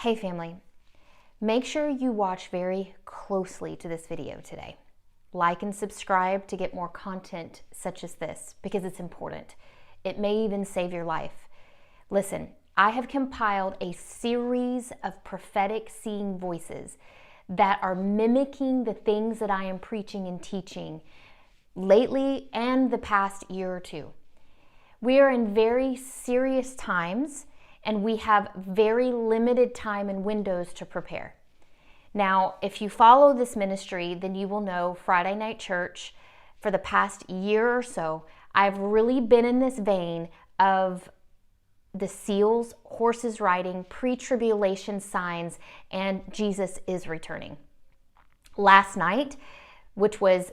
Hey family, make sure you watch very closely to this video today. Like and subscribe to get more content such as this because it's important. It may even save your life. Listen, I have compiled a series of prophetic seeing voices that are mimicking the things that I am preaching and teaching lately and the past year or two. We are in very serious times and we have very limited time and windows to prepare. Now, if you follow this ministry, then you will know Friday Night Church for the past year or so, I've really been in this vein of the seals, horses riding, pre-tribulation signs, and Jesus is returning. Last night, which was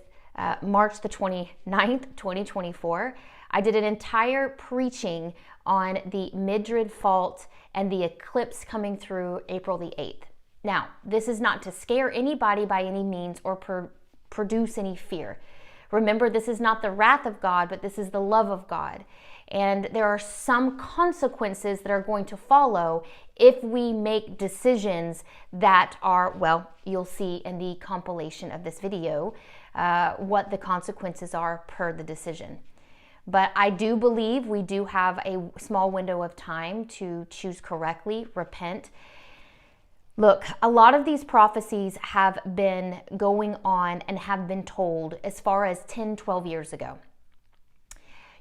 March the 29th, 2024, I did an entire preaching on the Madrid fault and the eclipse coming through April the 8th. Now, this is not to scare anybody by any means or produce any fear. Remember, this is not the wrath of God, but this is the love of God. And there are some consequences that are going to follow if we make decisions that are, well, you'll see in the compilation of this video what the consequences are per the decision. But I do believe we do have a small window of time to choose correctly, repent. Look, a lot of these prophecies have been going on and have been told as far as 10, 12 years ago.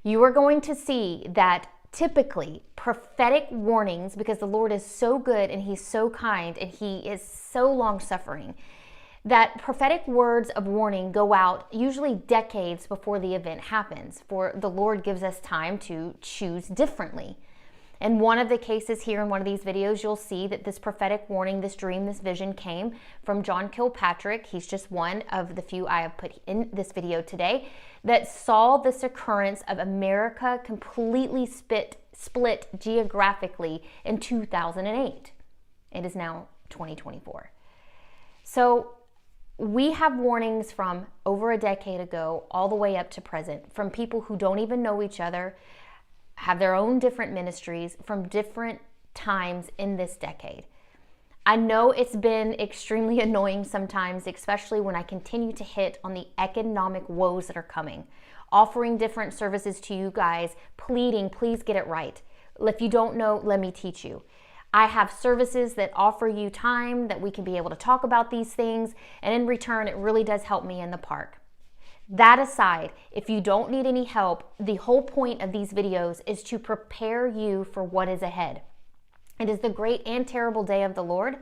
You are going to see that typically prophetic warnings, because the Lord is so good and He's so kind and He is so long-suffering, that prophetic words of warning go out usually decades before the event happens, for the Lord gives us time to choose differently. In one of the cases here in one of these videos, you'll see that this prophetic warning, this dream, this vision came from John Kilpatrick. He's just one of the few I have put in this video today that saw this occurrence of America completely split geographically in 2008. It is now 2024. So we have warnings from over a decade ago all the way up to present from people who don't even know each other, have their own different ministries from different times in this decade. I know it's been extremely annoying sometimes, especially when I continue to hit on the economic woes that are coming, offering different services to you guys, pleading, please get it right. If you don't know, let me teach you. I have services that offer you time that we can be able to talk about these things, and in return, it really does help me in the park. That aside, if you don't need any help, the whole point of these videos is to prepare you for what is ahead. It is the great and terrible day of the Lord,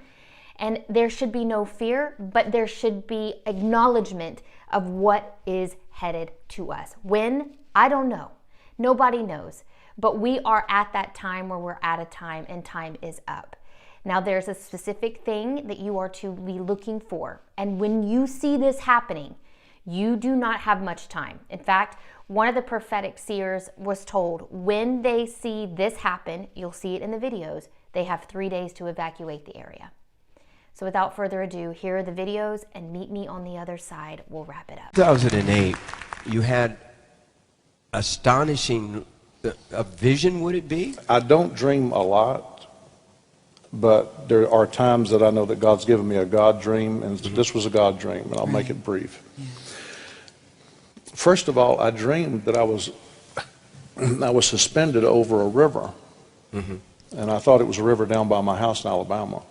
and there should be no fear, but there should be acknowledgement of what is headed to us. When? I don't know. Nobody knows. But we are at that time where we're at a time and time is up. Now there's a specific thing that you are to be looking for. And when you see this happening, you do not have much time. In fact, one of the prophetic seers was told when they see this happen, you'll see it in the videos, they have 3 days to evacuate the area. So without further ado, here are the videos and meet me on the other side. We'll wrap it up. 2008, you had astonishing a vision, would it be? I don't dream a lot, but there are times that I know that God's given me a God dream, and this was a God dream, and I'll make it brief. Yeah. First of all, I dreamed that I was suspended over a river, and I thought it was a river down by my house in Alabama.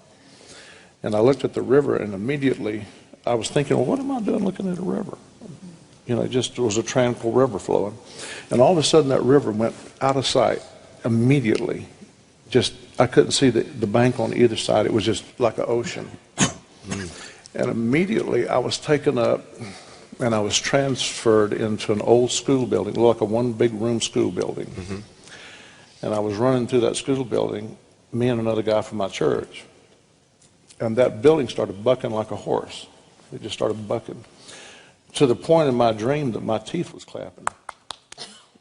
And I looked at the river, and immediately I was thinking, well, what am I doing looking at a river? You know, it just was a tranquil river flowing. And all of a sudden that river went out of sight immediately. Just, I couldn't see the bank on either side. It was just like an ocean. And immediately I was taken up and I was transferred into an old school building, like a one big room school building. And I was running through that school building, me and another guy from my church. And that building started bucking like a horse. It just started bucking. To the point in my dream that my teeth was clapping.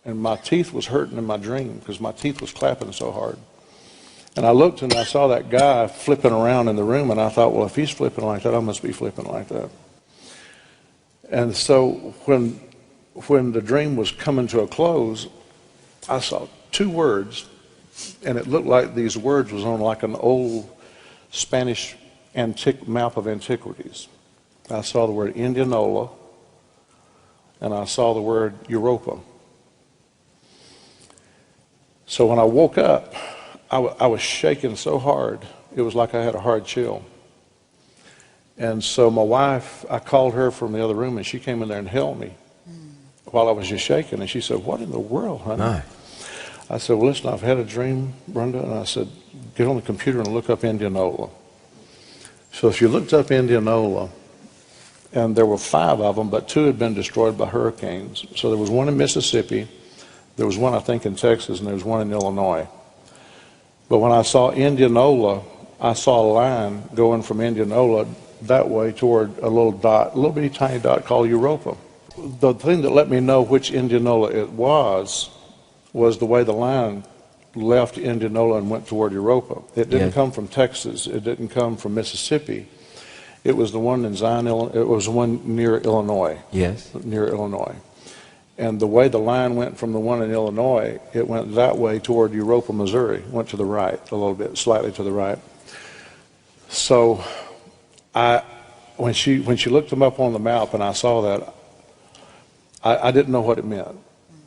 And my teeth was hurting in my dream because my teeth was clapping so hard. And I looked and I saw that guy flipping around in the room, and I thought, well, if he's flipping like that, I must be flipping like that. And so when the dream was coming to a close, I saw two words, and it looked like these words was on like an old Spanish map of antiquities. I saw the word Indianola, and I saw the word Europa. So when I woke up, I was shaking so hard, it was like I had a hard chill. And so my wife, I called her from the other room, and she came in there and held me while I was just shaking. And she said, "What in the world, honey?" My. I said, "Well, listen, I've had a dream, Brenda." And I said, "Get on the computer and look up Indianola." So she looked up Indianola, and there were 5 of them, but 2 had been destroyed by hurricanes. So there was one in Mississippi, there was one, I think, in Texas, and there was one in Illinois. But when I saw Indianola, I saw a line going from Indianola that way toward a little dot, a little bitty tiny dot called Europa. The thing that let me know which Indianola it was the way the line left Indianola and went toward Europa. It didn't come from Texas. It didn't come from Mississippi. It was the one in Zion, Illinois. It was the one near Illinois. Yes. Near Illinois. And the way the line went from the one in Illinois, it went that way toward Europa, Missouri. Went to the right a little bit, slightly to the right. So when she looked them up on the map and I saw that, I didn't know what it meant.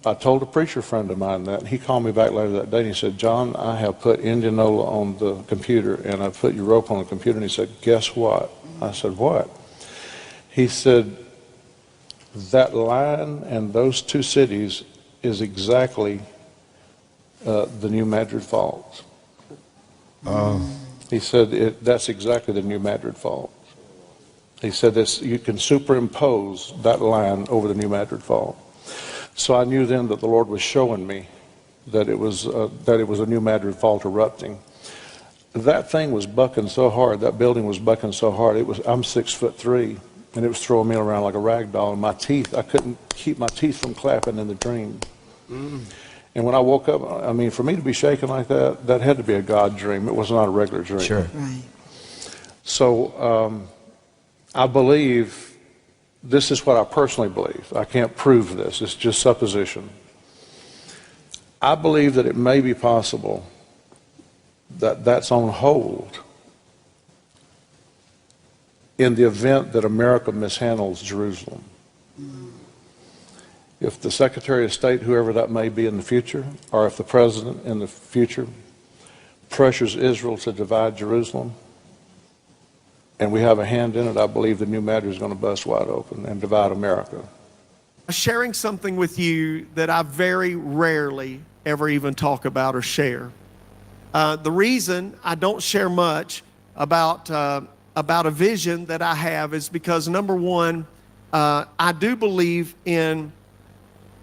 I told a preacher friend of mine that, and he called me back later that day and he said, "John, I have put Indianola on the computer and I've put Europa on the computer." And he said, "Guess what?" I said, "What?" He said, "That line and those 2 cities is exactly the New Madrid Falls." He said, "That's exactly the New Madrid Falls." He said, "You can superimpose that line over the New Madrid Falls." So I knew then that the Lord was showing me that it was a New Madrid Fault erupting. That thing was bucking so hard. That building was bucking so hard. I'm 6'3", and it was throwing me around like a rag doll. And my teeth, I couldn't keep my teeth from clapping in the dream. And when I woke up, I mean, for me to be shaking like that, that had to be a God dream. It was not a regular dream. Sure. Right. So I believe. This is what I personally believe. I can't prove this. It's just supposition. I believe that it may be possible that that's on hold in the event that America mishandles Jerusalem. If the Secretary of State, whoever that may be in the future, or if the President in the future pressures Israel to divide Jerusalem, and we have a hand in it, I believe the New Madrid is going to bust wide open and divide America. Sharing something with you that I very rarely ever even talk about or share. The reason I don't share much about a vision that I have is because, number one, I do believe in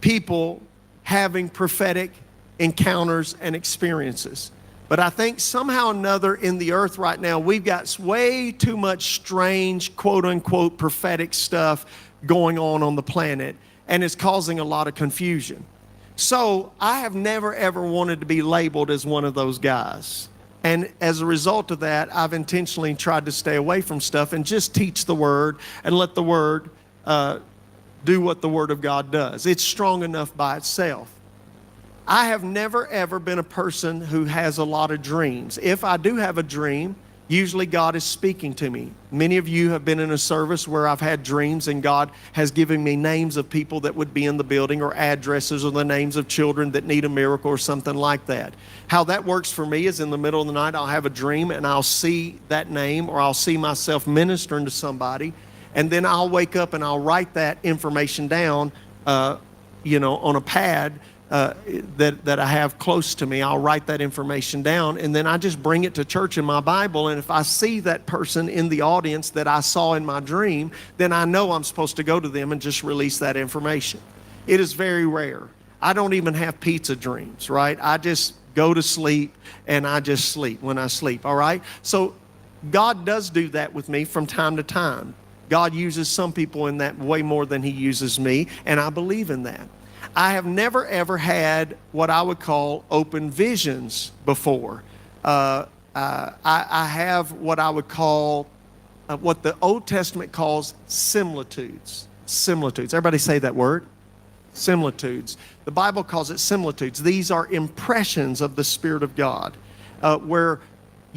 people having prophetic encounters and experiences. But I think somehow or another in the earth right now, we've got way too much strange, quote unquote, prophetic stuff going on the planet, and it's causing a lot of confusion. So I have never ever wanted to be labeled as one of those guys. And as a result of that, I've intentionally tried to stay away from stuff and just teach the Word and let the Word do what the Word of God does. It's strong enough by itself. I have never ever been a person who has a lot of dreams. If I do have a dream, usually God is speaking to me. Many of you have been in a service where I've had dreams and God has given me names of people that would be in the building, or addresses, or the names of children that need a miracle or something like that. How that works for me is in the middle of the night, I'll have a dream and I'll see that name, or I'll see myself ministering to somebody, and then I'll wake up and I'll write that information down, on a pad that I have close to me. I'll write that information down, and then I just bring it to church in my Bible. And if I see that person in the audience that I saw in my dream, then I know I'm supposed to go to them and just release that information. It is very rare. I don't even have pizza dreams, right? I just go to sleep and I just sleep when I sleep, all right? So God does do that with me from time to time. God uses some people in that way more than He uses me, and I believe in that. I have never ever had what I would call open visions before. I have what I would call, what the Old Testament calls similitudes. Similitudes. Everybody say that word? Similitudes. The Bible calls it similitudes. These are impressions of the Spirit of God, where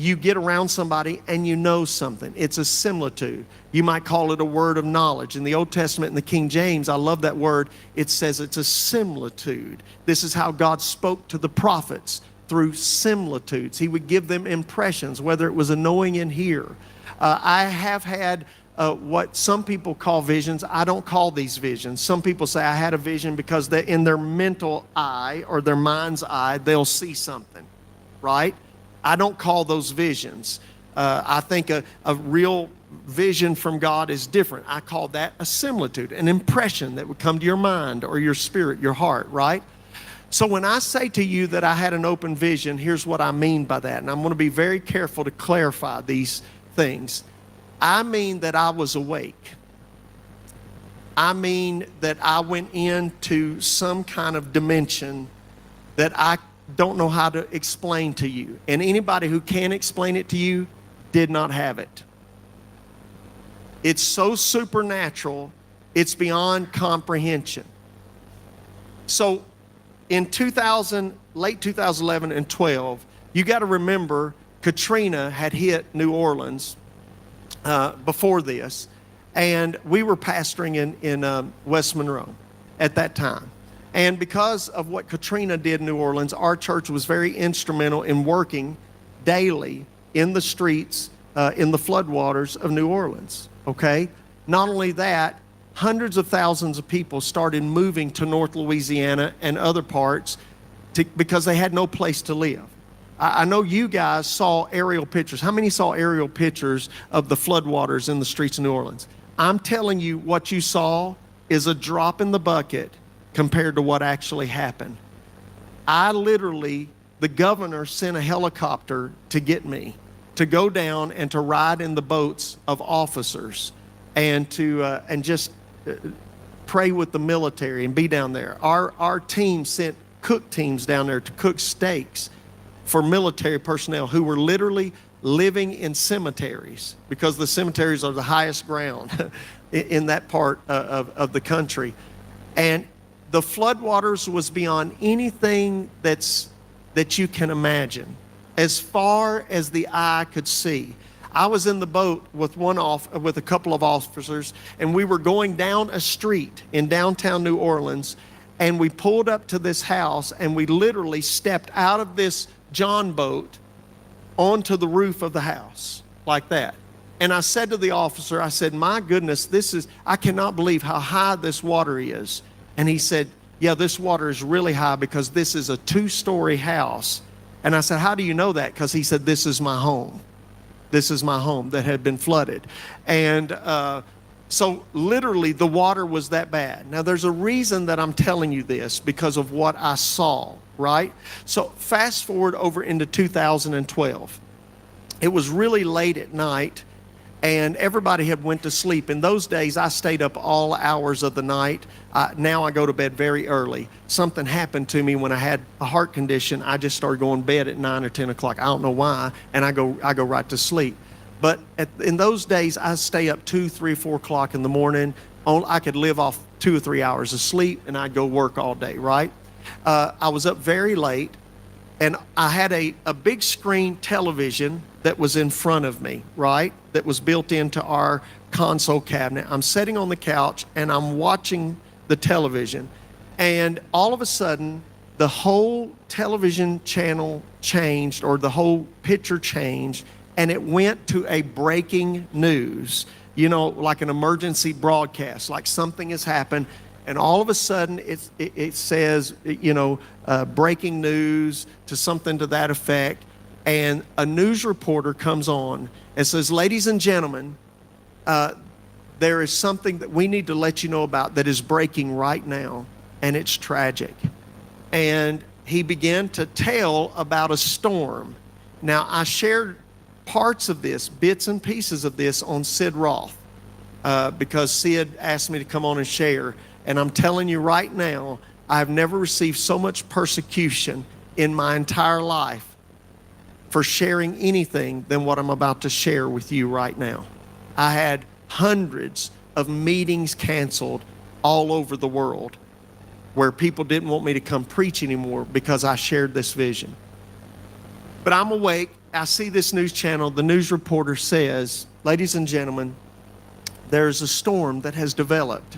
you get around somebody and you know something. It's a similitude. You might call it a word of knowledge. In the Old Testament, in the King James, I love that word. It says it's a similitude. This is how God spoke to the prophets, through similitudes. He would give them impressions, whether it was a knowing in here. I have had what some people call visions. I don't call these visions. Some people say I had a vision because in their mental eye or their mind's eye, they'll see something, right? I don't call those visions. I think a real vision from God is different. I call that a similitude, an impression that would come to your mind or your spirit, your heart, right? So when I say to you that I had an open vision, here's what I mean by that. And I'm going to be very careful to clarify these things. I mean that I was awake. I mean that I went into some kind of dimension that I don't know how to explain to you. And anybody who can explain it to you did not have it. It's so supernatural, it's beyond comprehension. So in late 2011 and 12, you got to remember Katrina had hit New Orleans before this, and we were pastoring in West Monroe at that time. And because of what Katrina did in New Orleans, our church was very instrumental in working daily in the streets, in the floodwaters of New Orleans, okay? Not only that, hundreds of thousands of people started moving to North Louisiana and other parts because they had no place to live. I know you guys saw aerial pictures. How many saw aerial pictures of the floodwaters in the streets of New Orleans? I'm telling you, what you saw is a drop in the bucket compared to what actually happened. The governor sent a helicopter to get me, to go down and to ride in the boats of officers and just pray with the military and be down there. Our team sent cook teams down there to cook steaks for military personnel who were literally living in cemeteries, because the cemeteries are the highest ground in that part of the country. And the floodwaters was beyond anything that you can imagine, as far as the eye could see. I was in the boat with a couple of officers, and we were going down a street in downtown New Orleans, and we pulled up to this house, and we literally stepped out of this John boat onto the roof of the house like that. And I said to the officer, I said, my goodness, I cannot believe how high this water is. And he said, yeah, this water is really high because this is a 2-story house. And I said, how do you know that? Because he said, this is my home. This is my home that had been flooded. And so literally the water was that bad. Now there's a reason that I'm telling you this, because of what I saw, right? So fast forward over into 2012. It was really late at night, and everybody had went to sleep. In those days, I stayed up all hours of the night. Now I go to bed very early. Something happened to me when I had a heart condition. I just started going to bed at 9 or 10 o'clock. I don't know why, and I go right to sleep. But in those days, I stay up 2, 3, 4 o'clock in the morning. I could live off 2 or 3 hours of sleep, and I'd go work all day, right? I was up very late, and I had a big screen television that was in front of me, right? That was built into our console cabinet. I'm sitting on the couch, and I'm watching the television, and all of a sudden, the whole television channel changed, or the whole picture changed, and it went to a breaking news, like an emergency broadcast, like something has happened. And all of a sudden, it says, breaking news to something to that effect. And a news reporter comes on and says, ladies and gentlemen, there is something that we need to let you know about that is breaking right now, and it's tragic. And he began to tell about a storm. Now, I shared parts of this, bits and pieces of this, on Sid Roth, because Sid asked me to come on and share. And I'm telling you right now, I've never received so much persecution in my entire life for sharing anything than what I'm about to share with you right now. I had hundreds of meetings canceled all over the world where people didn't want me to come preach anymore because I shared this vision. But I'm awake, I see this news channel. The news reporter says, ladies and gentlemen, there's a storm that has developed,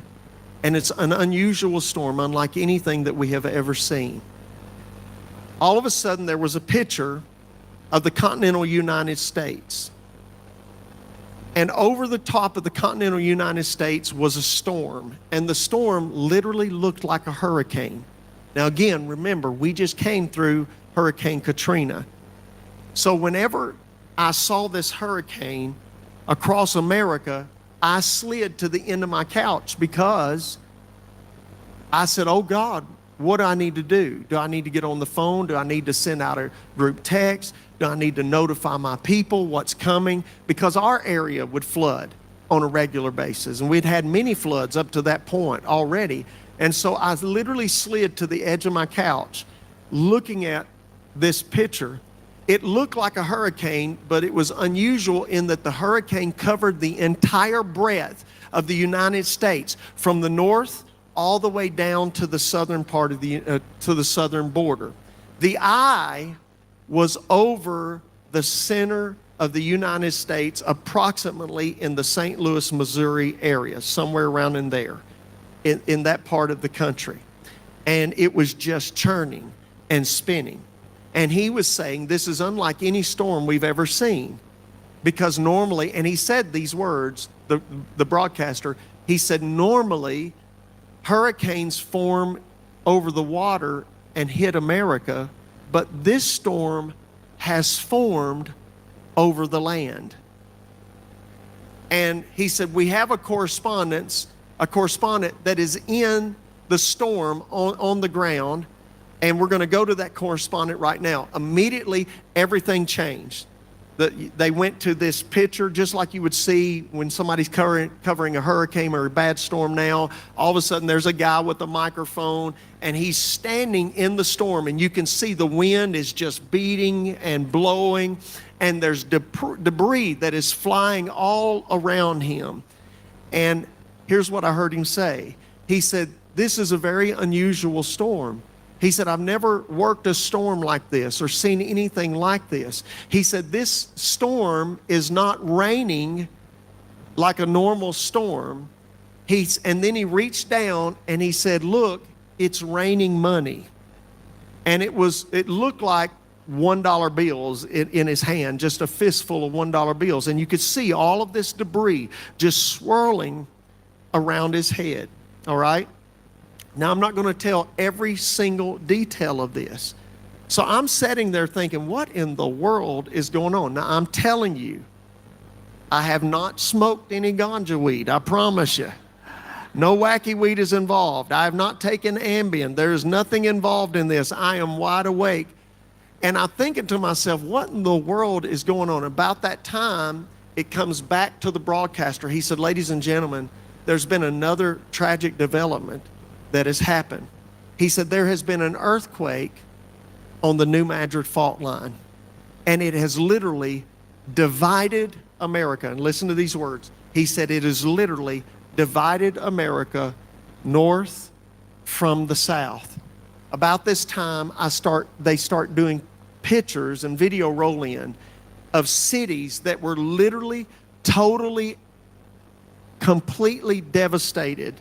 and it's an unusual storm, unlike anything that we have ever seen. All of a sudden, there was a picture of the continental United States. And over the top of the continental United States was a storm, and the storm literally looked like a hurricane. Now again, remember, we just came through Hurricane Katrina. So whenever I saw this hurricane across America, I slid to the end of my couch because I said, oh God, what do I need to do? Do I need to get on the phone? Do I need to send out a group text? Do I need to notify my people what's coming? Because our area would flood on a regular basis, and we'd had many floods up to that point already. And so I literally slid to the edge of my couch looking at this picture. It looked like a hurricane, but it was unusual in that the hurricane covered the entire breadth of the United States, from the north all the way down to the southern part of the southern border. The eye was over the center of the United States, approximately in the St. Louis, Missouri area, somewhere around in there, in that part of the country. And it was just churning and spinning. And he was saying, this is unlike any storm we've ever seen. Because normally, and he said these words, the broadcaster, he said, normally hurricanes form over the water and hit America, but this storm has formed over the land. And he said, we have a correspondent that is in the storm on the ground, and we're going to go to that correspondent right now. Immediately, everything changed. They went to this picture, just like you would see when somebody's covering a hurricane or a bad storm now. All of a sudden, there's a guy with a microphone, and he's standing in the storm, and you can see the wind is just beating and blowing, and there's debris that is flying all around him. And here's what I heard him say. He said, this is a very unusual storm. He said, I've never worked a storm like this or seen anything like this. He said, this storm is not raining like a normal storm. And then he reached down and he said, look, it's raining money. And it looked like $1 bills in his hand, just a fistful of $1 bills. And you could see all of this debris just swirling around his head, all right? Now, I'm not going to tell every single detail of this. So I'm sitting there thinking, what in the world is going on? Now, I'm telling you, I have not smoked any ganja weed, I promise you. No wacky weed is involved. I have not taken Ambien. There is nothing involved in this. I am wide awake. And I'm thinking to myself, what in the world is going on? About that time, it comes back to the broadcaster. He said, ladies and gentlemen, there's been another tragic development that has happened. He said, there has been an earthquake on the New Madrid fault line, and it has literally divided America. And listen to these words. He said, it has literally divided America north from the south. About this time, they start doing pictures and video roll-in of cities that were literally, totally, completely devastated.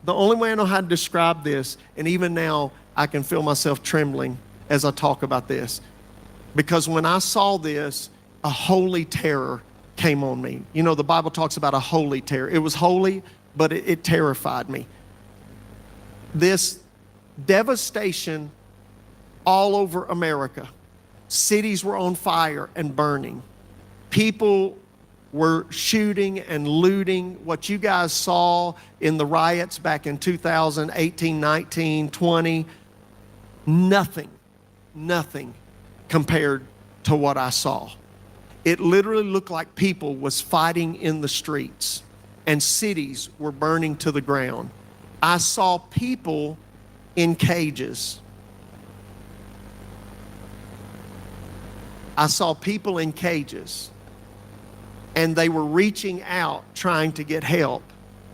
The only way I know how to describe this, and even now I can feel myself trembling as I talk about this, because when I saw this, a holy terror came on me. You know, the Bible talks about a holy terror. It was holy, but it terrified me. This devastation all over America. Cities were on fire and burning. People were shooting and looting. What you guys saw in the riots back in 2018, 19, 20, nothing compared to what I saw. It literally looked like people was fighting in the streets, and cities were burning to the ground. I saw people in cages. I saw people in cages. And they were reaching out, trying to get help.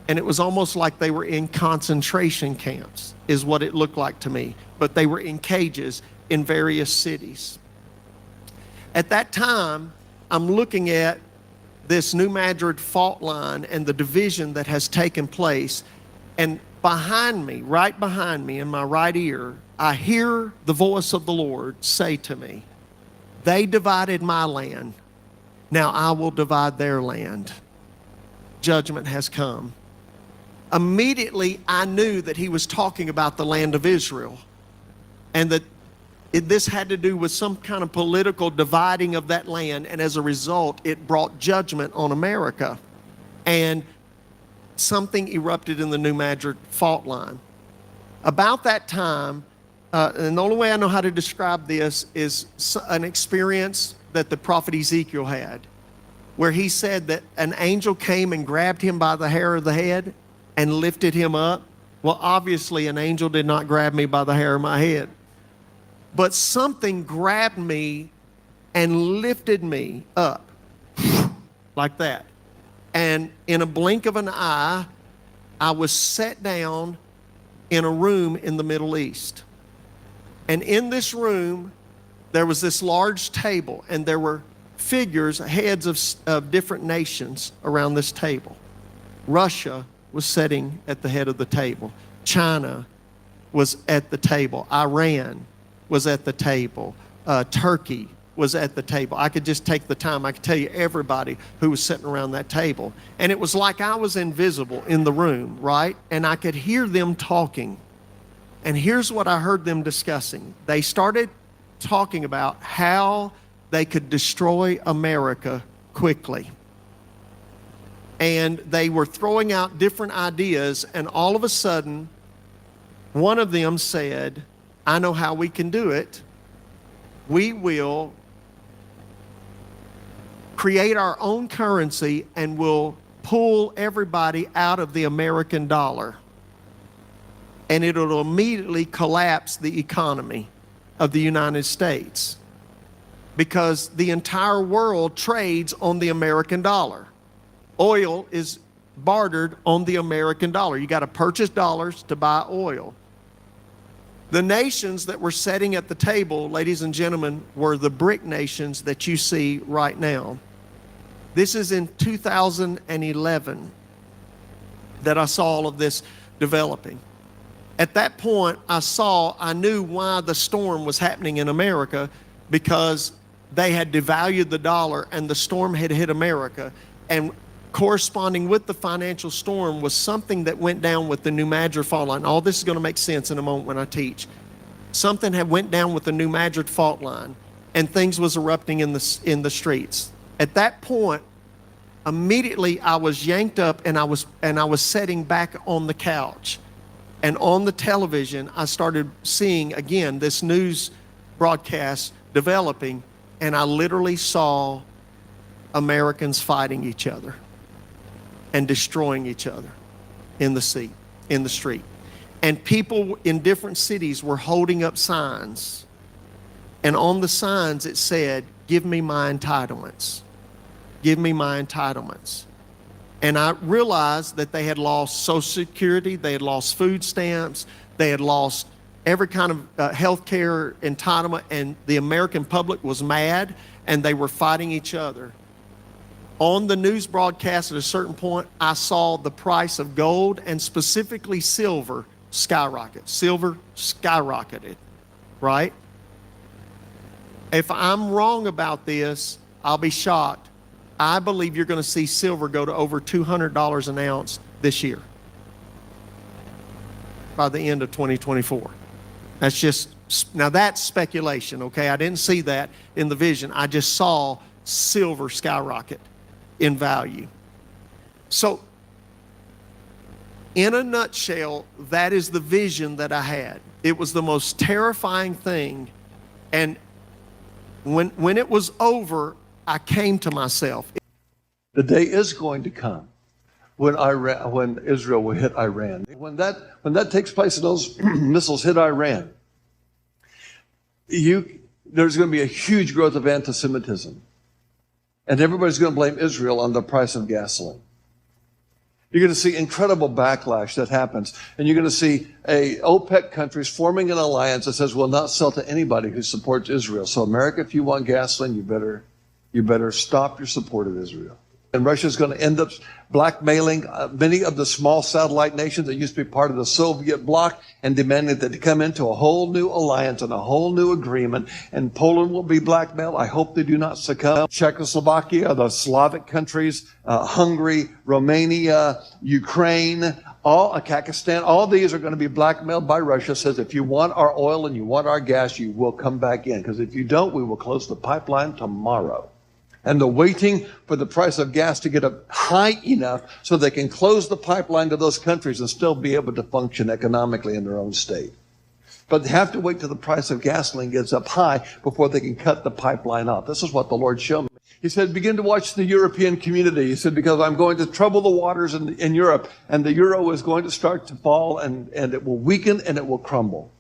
And it was almost like they were in concentration camps, is what it looked like to me. But they were in cages in various cities. At that time, I'm looking at this New Madrid fault line and the division that has taken place. And behind me, right behind me in my right ear, I hear the voice of the Lord say to me, "They divided my land. Now I will divide their land." Judgment has come. Immediately, I knew that he was talking about the land of Israel, and that this had to do with some kind of political dividing of that land, and as a result, it brought judgment on America. And something erupted in the New Madrid fault line. About that time, and the only way I know how to describe this is an experience that the prophet Ezekiel had, where he said that an angel came and grabbed him by the hair of the head and lifted him up. Well, obviously, an angel did not grab me by the hair of my head. But something grabbed me and lifted me up like that. And in a blink of an eye, I was set down in a room in the Middle East. And in this room, there was this large table, and there were figures, heads of different nations around this table. Russia was sitting at the head of the table. China was at the table. Iran was at the table. Turkey was at the table. I could just take the time. I could tell you everybody who was sitting around that table. And it was like I was invisible in the room, right? And I could hear them talking. And here's what I heard them discussing. They started talking about how they could destroy America quickly. And they were throwing out different ideas, and all of a sudden, one of them said, "I know how we can do it. We will create our own currency and we'll pull everybody out of the American dollar. And it'll immediately collapse the economy of the United States, because the entire world trades on the American dollar. Oil is bartered on the American dollar. You got to purchase dollars to buy oil." The nations that were sitting at the table, ladies and gentlemen, were the BRIC nations that you see right now. This is in 2011 that I saw all of this developing. At that point, I knew why the storm was happening in America, because they had devalued the dollar and the storm had hit America. And corresponding with the financial storm was something that went down with the New Madrid fault line. All this is going to make sense in a moment when I teach. Something had went down with the New Madrid fault line, and things was erupting in the streets. At that point, immediately I was yanked up, and I was sitting back on the couch. And on the television, I started seeing again this news broadcast developing, and I literally saw Americans fighting each other and destroying each other in the street. And people in different cities were holding up signs. And on the signs it said, "Give me my entitlements. Give me my entitlements." And I realized that they had lost Social Security, they had lost food stamps, they had lost every kind of health care entitlement, and the American public was mad, and they were fighting each other. On the news broadcast at a certain point, I saw the price of gold, and specifically silver, skyrocket. Silver skyrocketed, right? If I'm wrong about this, I'll be shocked. I believe you're going to see silver go to over $200 an ounce this year, by the end of 2024. Now that's speculation, okay? I didn't see that in the vision. I just saw silver skyrocket in value. So, in a nutshell, that is the vision that I had. It was the most terrifying thing. And when it was over, I came to myself. The day is going to come when Israel will hit Iran. When that takes place and those missiles hit Iran, there's going to be a huge growth of anti-Semitism. And everybody's going to blame Israel on the price of gasoline. You're going to see incredible backlash that happens. And you're going to see OPEC countries forming an alliance that says we'll not sell to anybody who supports Israel. So America, if you want gasoline, you better stop your support of Israel. And Russia's going to end up blackmailing many of the small satellite nations that used to be part of the Soviet bloc and demanding that they come into a whole new alliance and a whole new agreement. And Poland will be blackmailed. I hope they do not succumb. Czechoslovakia, the Slavic countries, Hungary, Romania, Ukraine, Kazakhstan, all these are going to be blackmailed by Russia. Says if you want our oil and you want our gas, you will come back in. Because if you don't, we will close the pipeline tomorrow. And they're waiting for the price of gas to get up high enough so they can close the pipeline to those countries and still be able to function economically in their own state. But they have to wait till the price of gasoline gets up high before they can cut the pipeline off. This is what the Lord showed me. He said, begin to watch the European community. He said, because I'm going to trouble the waters in Europe, and the euro is going to start to fall, and it will weaken and it will crumble.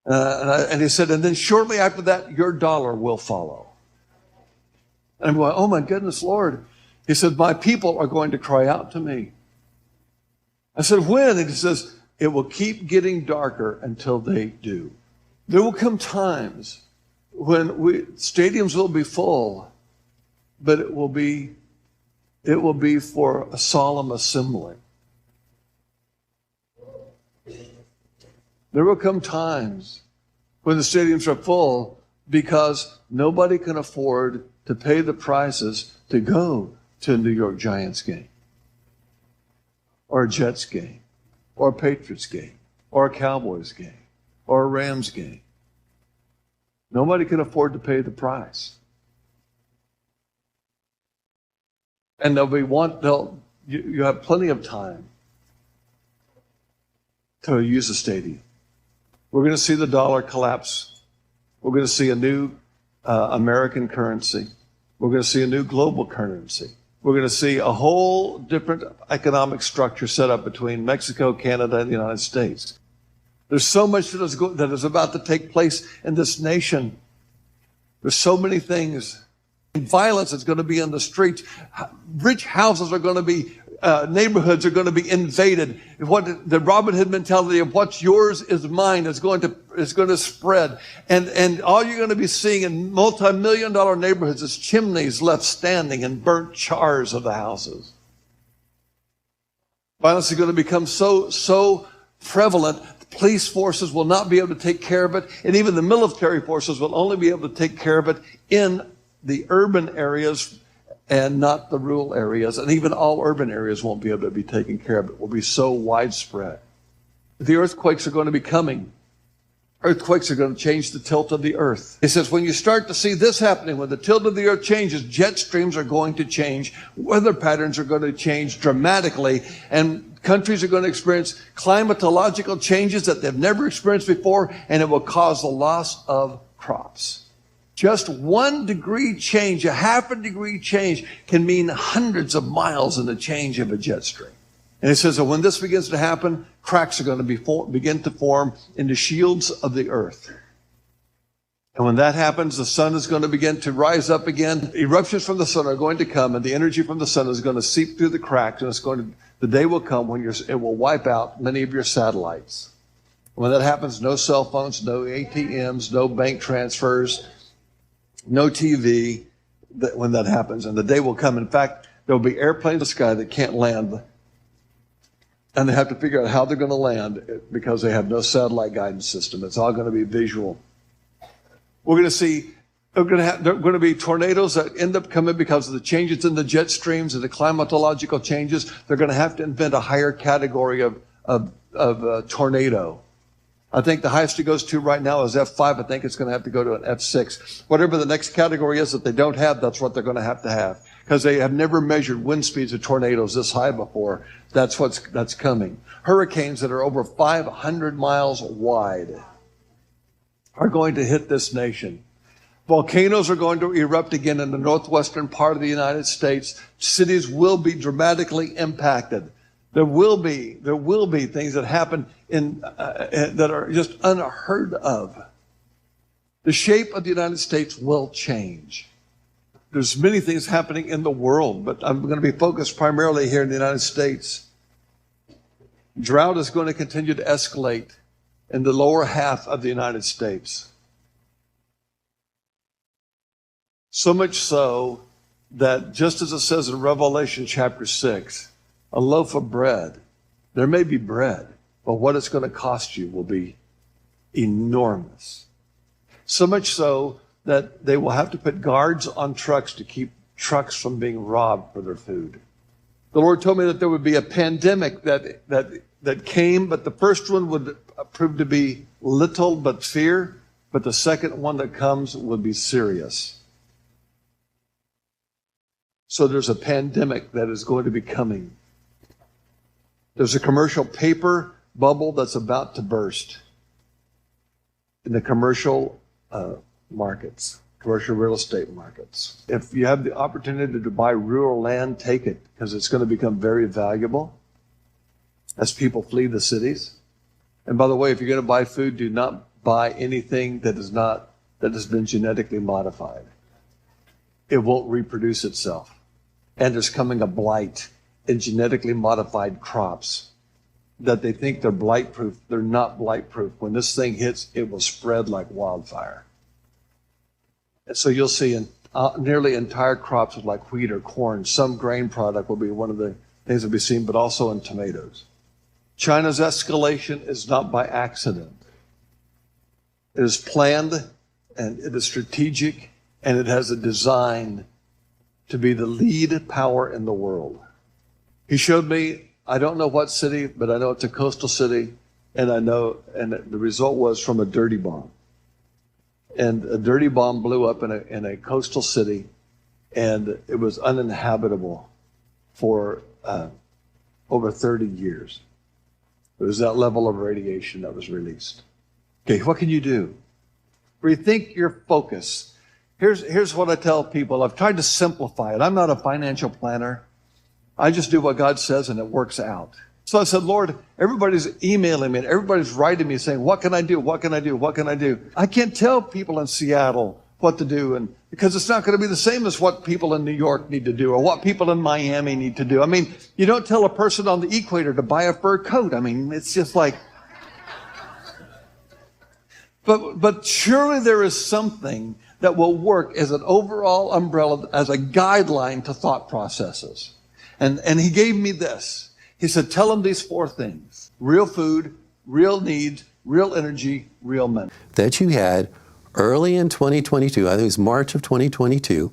And he said, and then shortly after that, your dollar will follow. And I'm going, oh my goodness, Lord. He said, my people are going to cry out to me. I said, when? And he says, it will keep getting darker until they do. There will come times when stadiums will be full, but it will be for a solemn assembly. There will come times when the stadiums are full because nobody can afford to pay the prices to go to a New York Giants game, or a Jets game, or a Patriots game, or a Cowboys game, or a Rams game. Nobody can afford to pay the price. And you have plenty of time to use the stadium. We're going to see the dollar collapse. We're going to see a new American currency. We're going to see a new global currency. We're going to see a whole different economic structure set up between Mexico, Canada, and the United States. There's so much that is about to take place in this nation. There's so many things. Violence is going to be in the streets. Rich houses are going to be, neighborhoods are going to be invaded. What the Robin Hood mentality of what's yours is mine is going to spread. And all you're going to be seeing in multi-million-dollar neighborhoods is chimneys left standing and burnt chars of the houses. Violence is going to become so prevalent. The police forces will not be able to take care of it, and even the military forces will only be able to take care of it in the urban areas and not the rural areas. And even all urban areas won't be able to be taken care of. It will be so widespread. The earthquakes are going to be coming. Earthquakes are going to change the tilt of the earth. He says, when you start to see this happening, when the tilt of the earth changes, jet streams are going to change. Weather patterns are going to change dramatically. And countries are going to experience climatological changes that they've never experienced before. And it will cause the loss of crops. Just 1 degree change, a half a degree change, can mean hundreds of miles in the change of a jet stream. And it says that when this begins to happen, cracks are going to begin to form in the shields of the earth. And when that happens, the sun is going to begin to rise up again. Eruptions from the sun are going to come, and the energy from the sun is going to seep through the cracks, and the day will come when it will wipe out many of your satellites. When that happens, no cell phones, no ATMs, no bank transfers, no TV when that happens. And the day will come. In fact, there will be airplanes in the sky that can't land. And they have to figure out how they're going to land because they have no satellite guidance system. It's all going to be visual. We're going to see, there are going to be tornadoes that end up coming because of the changes in the jet streams and the climatological changes. They're going to have to invent a higher category of tornado. I think the highest it goes to right now is F5. I think it's going to have to go to an F6. Whatever the next category is that they don't have, that's what they're going to have. Because they have never measured wind speeds of tornadoes this high before. That's coming. Hurricanes that are over 500 miles wide are going to hit this nation. Volcanoes are going to erupt again in the northwestern part of the United States. Cities will be dramatically impacted. There will be things that happen that are just unheard of. The shape of the United States will change. there's many things happening in the world, but I'm going to be focused primarily here in the United States. Drought is going to continue to escalate in the lower half of the United States. So much so that, just as it says in Revelation chapter 6, a loaf of bread, there may be bread, but what it's going to cost you will be enormous. So much so that they will have to put guards on trucks to keep trucks from being robbed for their food. The Lord told me that there would be a pandemic that came, but the first one would prove to be little but fear, but the second one that comes would be serious. So there's a pandemic that is going to be coming. There's a commercial paper bubble that's about to burst in the commercial markets, commercial real estate markets. If you have the opportunity to buy rural land, take it, because it's going to become very valuable as people flee the cities. And by the way, if you're going to buy food, do not buy anything that has been genetically modified. It won't reproduce itself. And there's coming a blight in genetically modified crops that they think they're blight-proof. They're not blight-proof. When this thing hits, it will spread like wildfire. And so you'll see nearly entire crops like wheat or corn. Some grain product will be one of the things that will be seen, but also in tomatoes. China's escalation is not by accident. It is planned, and it is strategic, and it has a design to be the lead power in the world. He showed me, I don't know what city, but I know it's a coastal city, and the result was from a dirty bomb. And a dirty bomb blew up in a coastal city, and it was uninhabitable for over 30 years. It was that level of radiation that was released. Okay, what can you do? Rethink your focus. Here's what I tell people. I've tried to simplify it. I'm not a financial planner. I just do what God says, and it works out. So I said, Lord, everybody's emailing me, and everybody's writing me saying, what can I do? What can I do? What can I do? I can't tell people in Seattle what to do, and because it's not going to be the same as what people in New York need to do or what people in Miami need to do. I mean, you don't tell a person on the equator to buy a fur coat. I mean, it's just like... But surely there is something that will work as an overall umbrella, as a guideline to thought processes. And he gave me this. He said, tell them these four things: real food, real needs, real energy, real money. That you had early in 2022, I think it was March of 2022,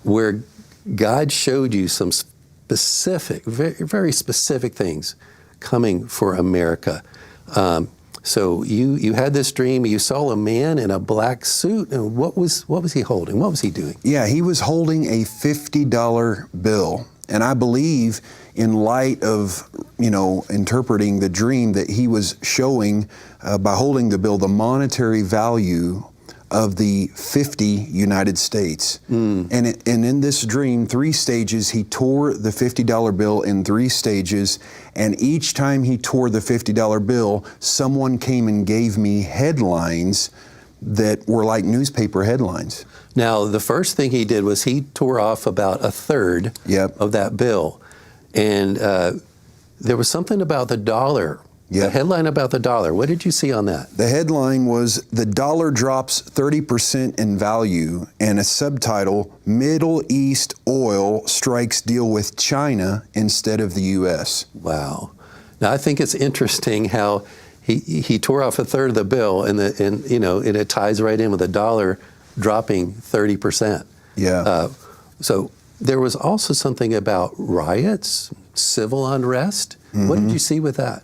where God showed you some specific, very, very specific things coming for America. So you had this dream. You saw a man in a black suit, and what was he holding? What was he doing? Yeah, he was holding a $50 bill, and I believe, in light of interpreting the dream, that he was showing by holding the bill the monetary value of the 50 United States. And in this dream, 3 stages, he tore the $50 bill in 3 stages, and each time he tore the $50 bill, someone came and gave me headlines that were like newspaper headlines. Now, the first thing he did was he tore off about 1/3 of that bill. And there was something about the dollar. The headline about the dollar. What did you see on that? The headline was, "The dollar drops 30% in value," and a subtitle, "Middle East oil strikes deal with China instead of the U.S." Wow. Now, I think it's interesting how he tore off 1/3 of the bill, and it ties right in with the dollar dropping 30%. Yeah. So there was also something about riots, civil unrest. What did you see with that?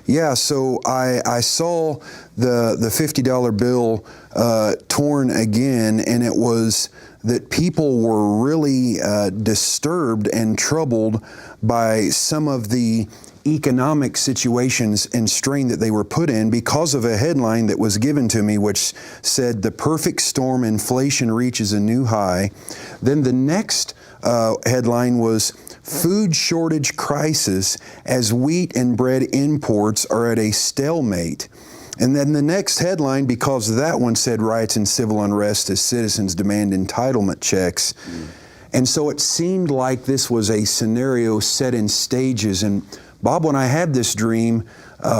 Yeah, so I saw the $50 bill torn again, and it was that people were really disturbed and troubled by some of the economic situations and strain that they were put in because of a headline that was given to me, which said, "The perfect storm, inflation reaches a new high." Then the next headline was, "Food shortage crisis as wheat and bread imports are at a stalemate." And then the next headline, because that one said riots and civil unrest as citizens demand entitlement checks. And so it seemed like this was a scenario set in stages. And Bob, when I had this dream,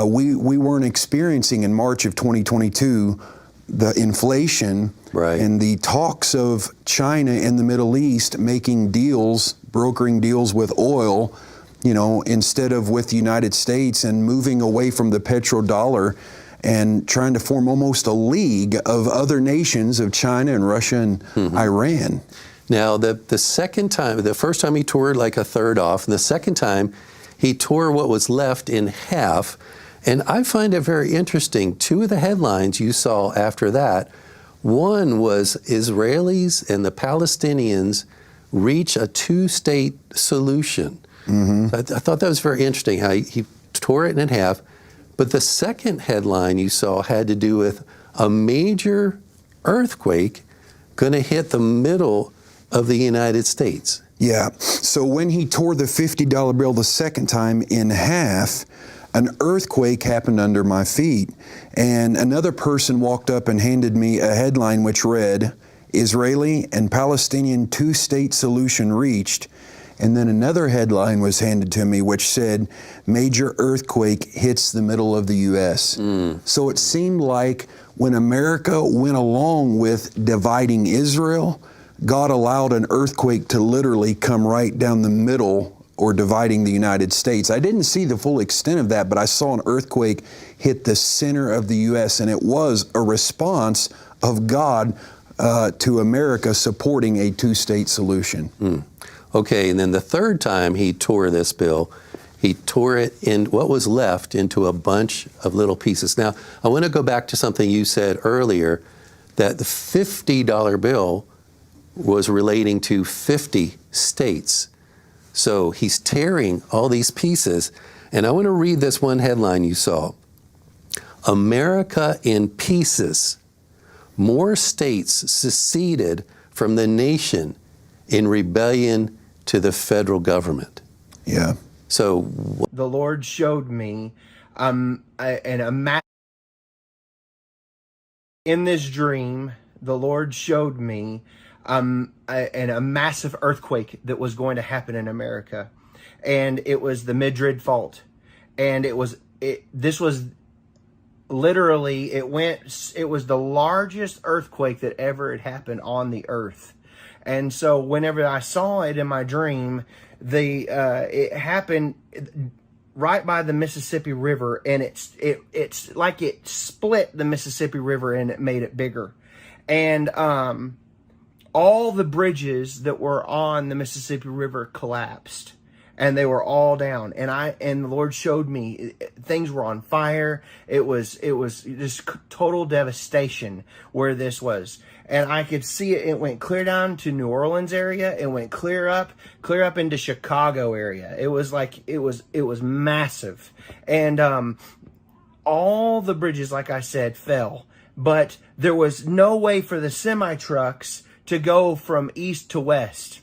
we weren't experiencing in March of 2022 the inflation and the talks of China and the Middle East making deals, brokering deals with oil, you know, instead of with the United States, and moving away from the petrodollar and trying to form almost a league of other nations of China and Russia and Iran. Now, the second time, the first time he tore like a third off, and the second time he tore what was left in half. And I find it very interesting. Two of the headlines you saw after that, one was Israelis and the Palestinians reach a two-state solution. I thought that was very interesting, how he tore it in half. But the second headline you saw had to do with a major earthquake going to hit the middle of the United States. Yeah, so when he tore the $50 bill the second time in half, an earthquake happened under my feet. And another person walked up and handed me a headline which read, Israeli and Palestinian two-state solution reached. And then another headline was handed to me which said, major earthquake hits the middle of the U.S. So it seemed like when America went along with dividing Israel, God allowed an earthquake to literally come right down the middle, or dividing the United States. I didn't see the full extent of that, but I saw an earthquake hit the center of the U.S., and it was a response of God to America supporting a two-state solution. Okay, and then the third time he tore this bill, he tore it in what was left into a bunch of little pieces. Now, I want to go back to something you said earlier, that the $50 bill was relating to 50 states. So he's tearing all these pieces. And I want to read this one headline you saw. America in pieces. More states seceded from the nation in rebellion to the federal government. Yeah. So the Lord showed me in this dream, the Lord showed me a massive earthquake that was going to happen in America, and it was the Madrid fault, and it was the largest earthquake that ever had happened on the earth. And so whenever I saw it in my dream, it happened right by the Mississippi River, and it's like it split the Mississippi River and it made it bigger, and all the bridges that were on the Mississippi River collapsed, and they were all down. And the Lord showed me things were on fire. It was just total devastation where this was. And I could see it. It went clear down to New Orleans area. It went clear up into Chicago area. It was like, it was massive. And all the bridges, like I said, fell. But there was no way for the semi-trucks to go from east to west.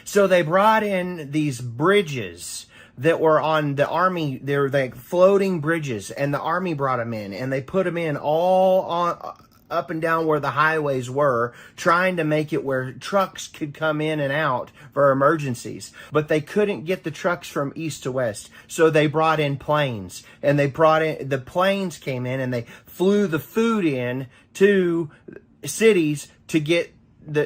So they brought in these bridges that were on the Army. They were like floating bridges, and the Army brought them in, and they put them in all on up and down where the highways were, trying to make it where trucks could come in and out for emergencies. But they couldn't get the trucks from east to west. So they brought in planes, and the planes came in and they flew the food in to cities to get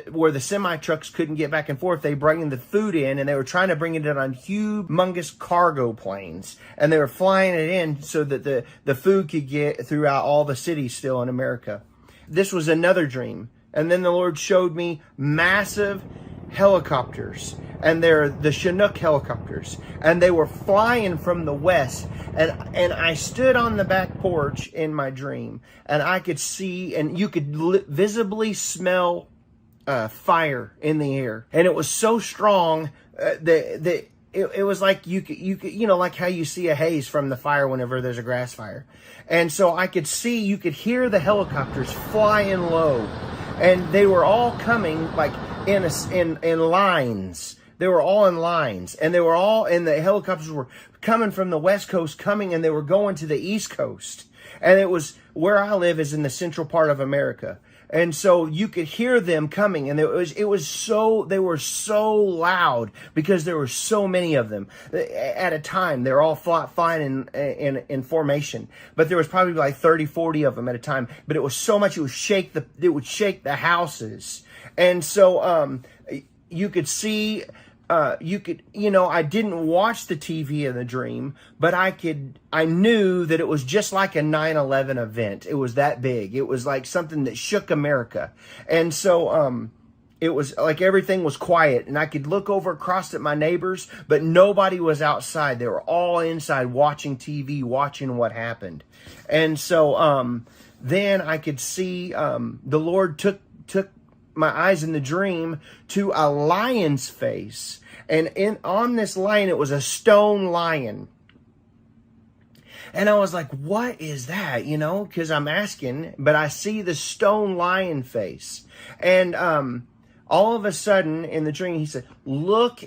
where the semi-trucks couldn't get back and forth. They bring the food in, and they were trying to bring it in on humongous cargo planes, and they were flying it in so that the food could get throughout all the cities still in America. This was another dream. And then the Lord showed me massive helicopters, and they're the Chinook helicopters, and they were flying from the west. And I stood on the back porch in my dream, and I could see, and you could visibly smell fire in the air, and it was so strong that it was like you could like how you see a haze from the fire whenever there's a grass fire. And so I could see, you could hear the helicopters flying low, and they were all coming like in lines. They were all in lines, and the helicopters were coming from the west coast, and they were going to the east coast. And it was, where I live is in the central part of America. And so you could hear them coming, and they were so loud because there were so many of them at a time. They're all flying in formation, but there was probably like 30, 40 of them at a time. But it was so much, it would shake the houses. And so you could see, I didn't watch the TV in the dream, but I knew that it was just like a 9/11 event. It was that big. It was like something that shook America. And so, it was like everything was quiet, and I could look over across at my neighbors, but nobody was outside. They were all inside watching TV, watching what happened. And so, then I could see, the Lord took my eyes in the dream to a lion's face. And on this lion, it was a stone lion. And I was like, what is that? Because I'm asking, but I see the stone lion face. And all of a sudden in the dream, he said, look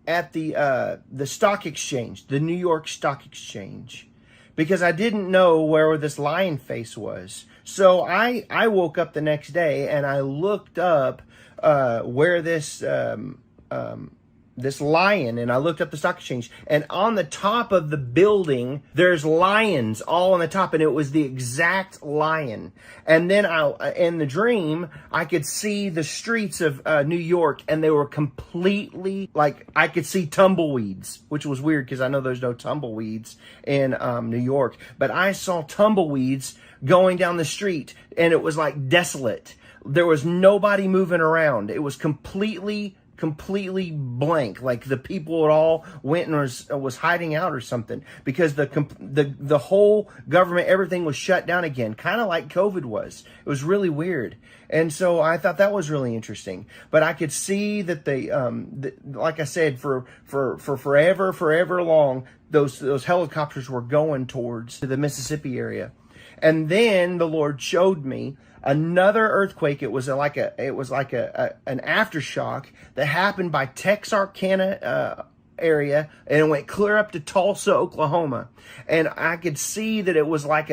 at the stock exchange, the New York Stock Exchange. Because I didn't know where this lion face was. So I woke up the next day and I looked up where this lion, and I looked up the stock exchange, and on the top of the building there's lions all on the top, and it was the exact lion. And then in the dream I could see the streets of New York, and they were completely, like, I could see tumbleweeds, which was weird because I know there's no tumbleweeds in New York, but I saw tumbleweeds going down the street, and it was like desolate. There was nobody moving around. It was completely blank, like the people at all went and was hiding out or something, because the whole government, everything was shut down again, kind of like COVID was. It was really weird. And so I thought that was really interesting. But I could see that like I said, for forever long, those helicopters were going towards the Mississippi area. And then the Lord showed me another earthquake. It was like an aftershock that happened by Texarkana area, and it went clear up to Tulsa, Oklahoma. And I could see that it was like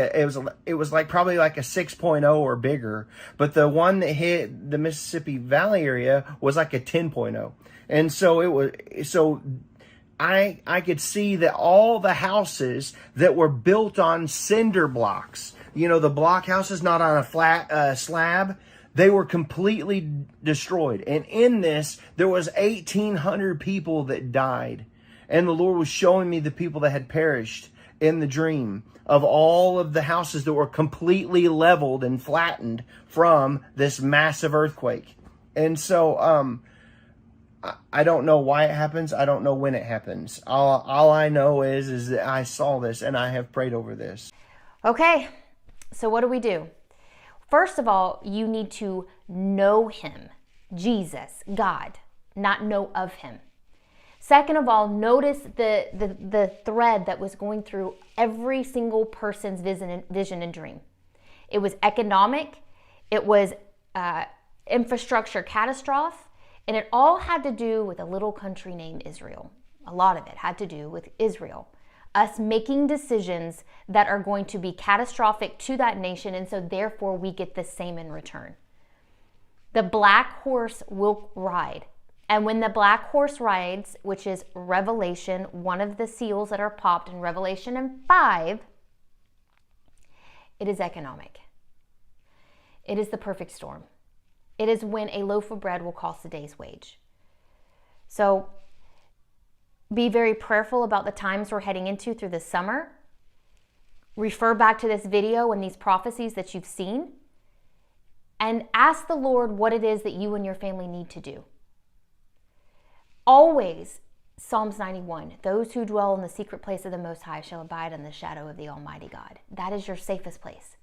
probably like a 6.0 or bigger, but the one that hit the Mississippi Valley area was like a 10.0. And so I could see that all the houses that were built on cinder blocks, the block houses, not on a flat slab, they were completely destroyed. And in this, there was 1,800 people that died. And the Lord was showing me the people that had perished in the dream of all of the houses that were completely leveled and flattened from this massive earthquake. And so, I don't know why it happens. I don't know when it happens. All I know is that I saw this, and I have prayed over this. Okay, so what do? First of all, you need to know him, Jesus, God, not know of him. Second of all, notice the thread that was going through every single person's vision and dream. It was economic, it was infrastructure catastrophe, and it all had to do with a little country named Israel. A lot of it had to do with Israel. Us making decisions that are going to be catastrophic to that nation, and so therefore we get the same in return. The black horse will ride. And when the black horse rides, which is Revelation, one of the seals that are popped in Revelation 5, it is economic. It is the perfect storm. It is when a loaf of bread will cost a day's wage. So be very prayerful about the times we're heading into through the summer. Refer back to this video and these prophecies that you've seen, and ask the Lord what it is that you and your family need to do. Always, Psalms 91, those who dwell in the secret place of the Most High shall abide in the shadow of the Almighty God. That is your safest place.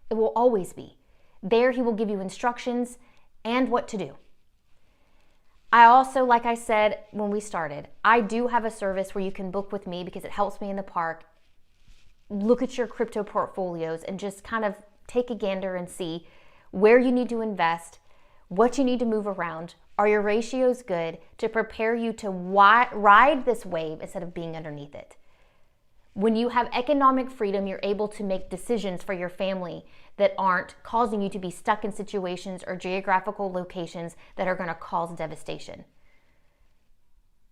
It will always be. There he will give you instructions and what to do. I also, like I said when we started, I do have a service where you can book with me because it helps me in the park. Look at your crypto portfolios and just kind of take a gander and see where you need to invest, what you need to move around. Are your ratios good to prepare you to ride this wave instead of being underneath it? When you have economic freedom, you're able to make decisions for your family that aren't causing you to be stuck in situations or geographical locations that are going to cause devastation.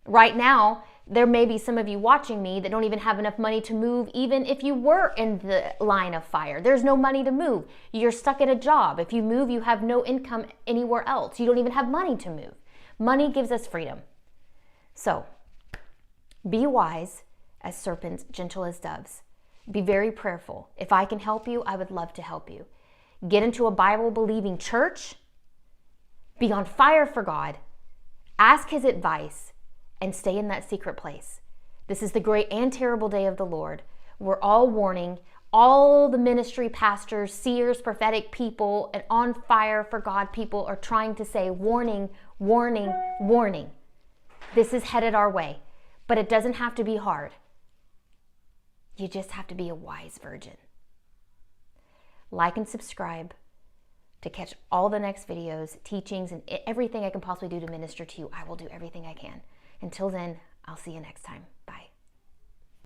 Right now, there may be some of you watching me that don't even have enough money to move, even if you were in the line of fire. There's no money to move. You're stuck at a job. If you move, you have no income anywhere else. You don't even have money to move. Money gives us freedom. So, be wise as serpents, gentle as doves. Be very prayerful. If I can help you, I would love to help you. Get into a Bible-believing church. Be on fire for God. Ask His advice and stay in that secret place. This is the great and terrible day of the Lord. We're all warning. All the ministry pastors, seers, prophetic people, and on fire for God people are trying to say, warning, warning, warning. This is headed our way, but it doesn't have to be hard. You just have to be a wise virgin. Like and subscribe to catch all the next videos, teachings, and everything I can possibly do to minister to you. I will do everything I can. Until then, I'll see you next time.